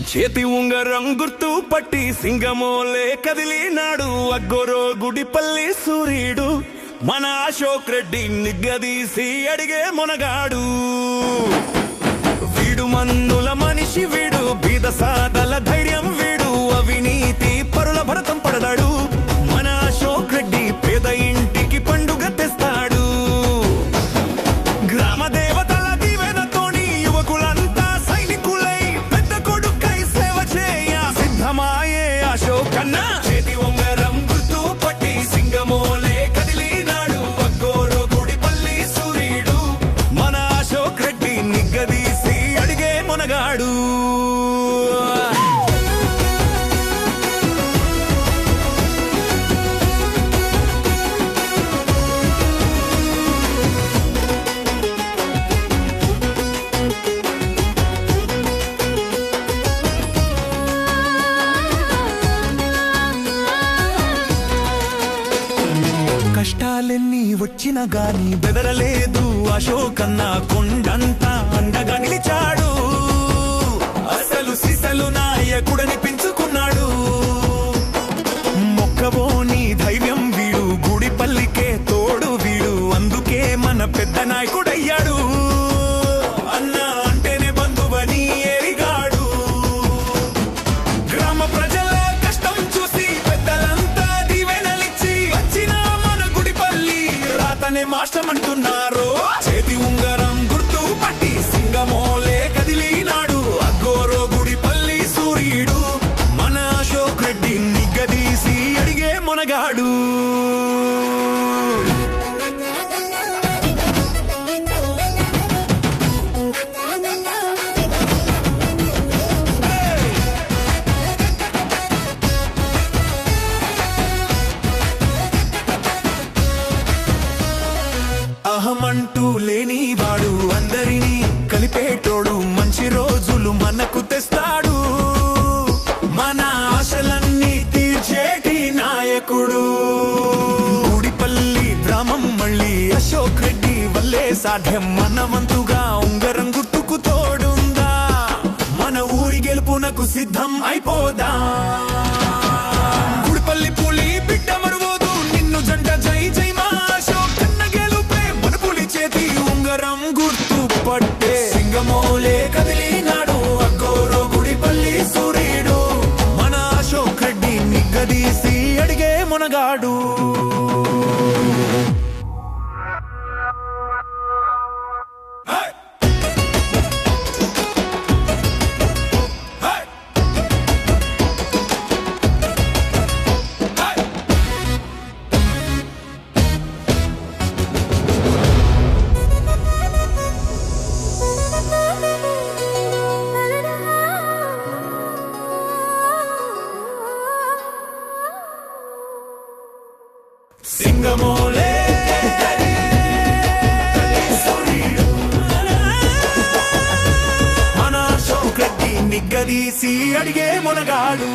చేతి ఉంగరం గుర్తు పట్టి సింగమోలే కదిలినాడు అగ్గోరో గుడిపల్లి సూర్యుడు మన అశోక్ రెడ్డి నిగ్గదీసి అడిగే మునగాడు. వీడు మన్నుల మనిషి, వీడు బీద సాదల ధైర్యం, వీడు అవినీతి పరుల భరతం పడదాడు. మన అశోక్ రెడ్డి పేద ఇంటికి పండుగ తెస్తాడు. గ్రామ దేవతల దీవెనతోని యువకులంతా సైనికులై పెద్ద కొడుకై సేవ చేయ సిద్ధమాయే అశోక్ అన్న. చేతి ఉంగరం గుర్తు పట్టి సింగమోలే కదిలినాడు అగ్గోరో గుడిపల్లి సూర్యుడు మన అశోక్ రెడ్డి నిగ్గదీసి అడిగే మునగాడు. కష్టాలెన్ని వచ్చినా గాని బెదరలేదు అశోక్ అన్న, కొండంతా అండగా నిలిచాడు. అసలు సిసలు నాయకుడని పెంచుకున్నాడు. మొక్కబోని ధైర్యం వీడు, గుడిపల్లికే తోడు వీడు, అందుకే మన పెద్ద నాయకుడయ్యాడు. అన్న అంటేనే బంధువని ఎరిగాడు. గ్రామ ప్రజల కష్టం చూసి పెద్దలంతా దీవెనలిచ్చి వచ్చిన మన గుడిపల్లి రాతనే మాస్టమంటున్నారు. చేతి ఉంగరం గుర్తు పట్టి సింగమోలే కదిలినాడు అగ్గోరో గుడిపల్లి సూర్యుడు మన అశోక్ రెడ్డి నిగ్గదీసి అడిగే మునగాడు. అహమంటూ లేనివాడు, అందరినీ కలిపేటోడు, మంచి రోజులు మనకు తెస్తాడు. మన ఆశలన్నీ తీర్చేటి నాయకుడు. గుడిపల్లి గ్రామం మళ్ళీ అశోక్ రెడ్డి వల్లే సాధ్యం. మన వంతుగా ఉంగరం గుర్తుకు తోడుందా, మన ఊరి గెలుపునకు సిద్ధం అయిపోదా. గుడిపల్లి పులి బిడ్డ మరువోదు నిన్ను జంట జై జై మా అశోక్ అన్న గెలుపే మన పులి చేతి ఉంగరం గుర్తు పట్టే సింగమోలే కదిలినాడు అగ్గోరో గుడిపల్లి సూర్యుడు మన అశోక్ రెడ్డి నిగ్గదీసి అడిగే మునగాడు. సింగమోలే సూర్యుడు మన అశోక్ రెడ్డి నిగ్గదీసి అడిగే మునగాడు.